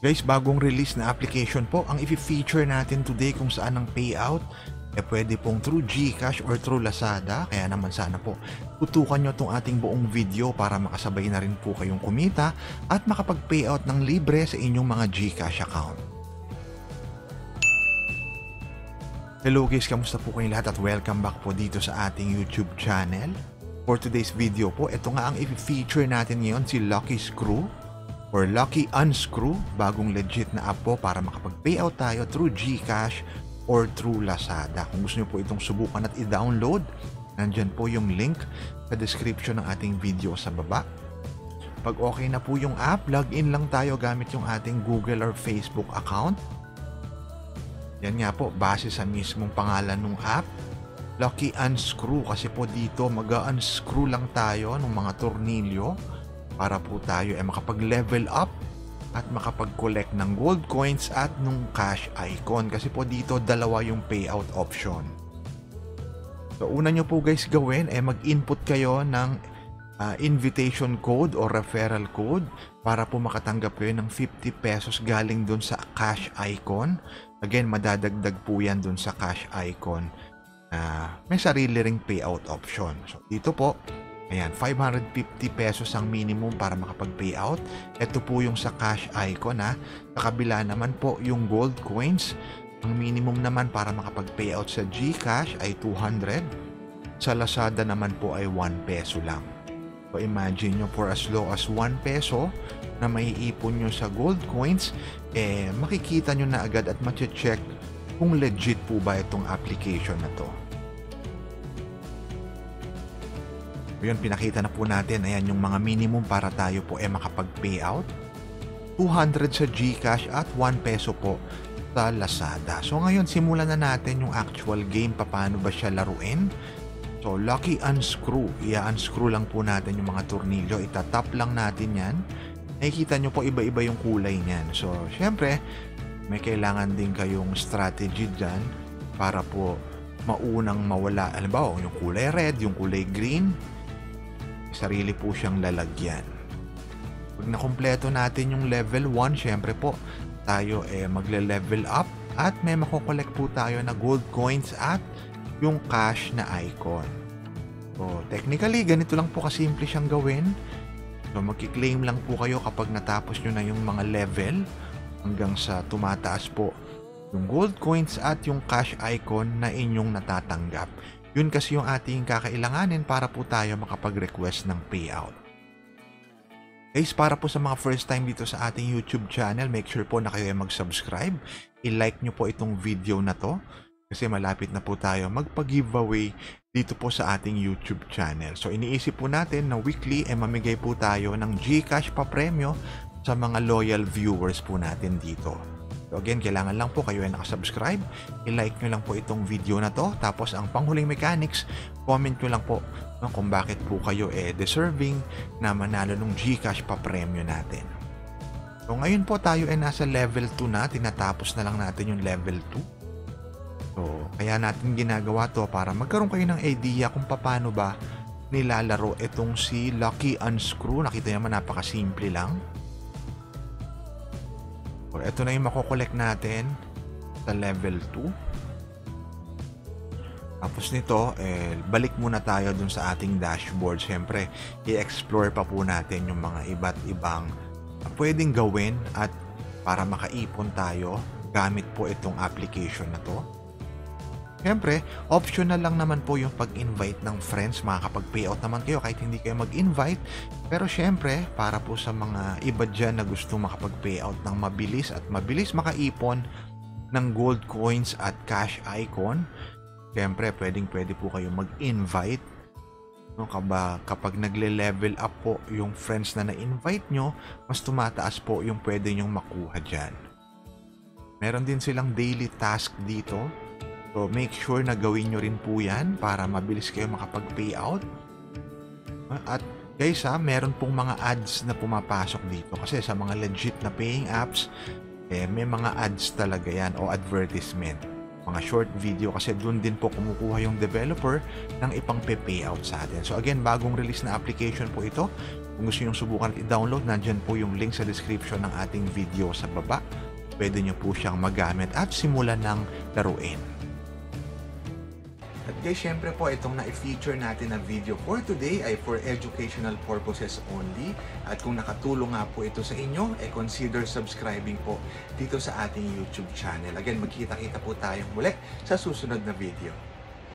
Guys, bagong release na application po ang i-feature natin today kung saan ang payout pwede pong through GCash or through Lazada. Kaya naman sana po tutukan nyo itong ating buong video para makasabay na rin po kayong kumita at makapag-payout ng libre sa inyong mga GCash account. Hello guys, kamusta po kayong lahat at welcome back po dito sa ating YouTube channel. For today's video po, ito nga ang i-feature natin ngayon, si Lucky Screw or Lucky Unscrew, bagong legit na app po para makapag-payout tayo through GCash or through Lazada. Kung gusto nyo po itong subukan at i-download, nandyan po yung link sa description ng ating video sa baba. Pag okay na po yung app, login lang tayo gamit yung ating Google or Facebook account. Yan nga po, base sa mismong pangalan ng app, Lucky Unscrew, kasi po dito mag-unscrew lang tayo ng mga tornilyo para po tayo ay makapag-level up at makapag-collect ng gold coins at nung cash icon. Kasi po dito dalawa yung payout option. So una nyo po guys gawin ay mag-input kayo ng invitation code o referral code para po makatanggap kayo ng 50 pesos galing dun sa cash icon. Again, madadagdag po yan dun sa cash icon. May sarili ring payout option. So dito po, ayan, 550 pesos ang minimum para makapag-payout. Ito po yung sa cash icon ha. Sa kabila naman po yung gold coins. Ang minimum naman para makapag-payout sa GCash ay 200. Sa Lazada naman po ay 1 peso lang. So imagine nyo, for as low as 1 peso na maiipon nyo sa gold coins, makikita nyo na agad at mache-check kung legit po ba itong application na to. Yun, pinakita na po natin, ayan yung mga minimum para tayo po makapag-payout. 200 sa GCash at 1 peso po sa Lazada. So ngayon, simulan na natin yung actual game, paano ba siya laruin. So Lucky Unscrew, i-unscrew lang po natin yung mga tornilyo, itatap lang natin yan. Nakikita nyo po iba-iba yung kulay niyan. So syempre, may kailangan din kayong strategy dyan para po maunang mawala. Halimbawa, yung kulay red, yung kulay green, sarili po siyang lalagyan. Pag nakumpleto natin yung level 1, syempre po tayo magle-level up at may makokolect po tayo na gold coins at yung cash na icon. So technically, ganito lang po kasimple siyang gawin. So magki-claim lang po kayo kapag natapos nyo na yung mga level hanggang sa tumataas po yung gold coins at yung cash icon na inyong natatanggap. Yun kasi yung ating kakailanganin para po tayo makapag-request ng payout. Guys, para po sa mga first time dito sa ating YouTube channel, make sure po na kayo ay mag-subscribe. I-like nyo po itong video na to kasi malapit na po tayo magpag-giveaway dito po sa ating YouTube channel. So iniisip po natin na weekly mamigay po tayo ng GCash pa premyo sa mga loyal viewers po natin dito. So again, kailangan lang po kayo ay nakasubscribe, i-like nyo lang po itong video na to, tapos ang panghuling mechanics, comment nyo lang po kung bakit po kayo deserving na manalo ng GCash pa premyo natin. So ngayon po tayo ay nasa level 2 na, tinatapos na lang natin yung level 2. So kaya natin ginagawa to para magkaroon kayo ng idea kung paano ba nilalaro itong si Lucky Unscrew. Nakita naman napakasimple lang. Ito na yung makokolect natin sa level 2. Tapos nito, balik muna tayo dun sa ating dashboard. Siyempre, i-explore pa po natin yung mga iba't ibang pwedeng gawin at para makaipon tayo gamit po itong application na to. Siyempre, optional lang naman po yung pag-invite ng friends. Makakapag-payout naman kayo kahit hindi kayo mag-invite. Pero siyempre, para po sa mga iba dyan na gusto makapag-payout ng mabilis at mabilis makaipon ng gold coins at cash icon, siyempre, pwede po kayo mag-invite. No, kapag nagle-level up po yung friends na na-invite nyo, mas tumataas po yung pwede nyong makuha dyan. Meron din silang daily task dito. So, make sure na gawin nyo rin po yan para mabilis kayo makapag-payout. At guys meron pong mga ads na pumapasok dito. Kasi sa mga legit na paying apps, may mga ads talaga yan o advertisement. Mga short video kasi doon din po kumukuha yung developer ng ipang payout sa atin. So again, bagong release na application po ito. Kung gusto nyo subukan at i-download, nandyan po yung link sa description ng ating video sa baba. Pwede nyo po siyang magamit at simulan ng laruin. At guys, syempre po itong na-feature natin na video for today ay for educational purposes only. At kung nakatulong nga po ito sa inyo, consider subscribing po dito sa ating YouTube channel. Again, magkita-kita po tayong muli sa susunod na video.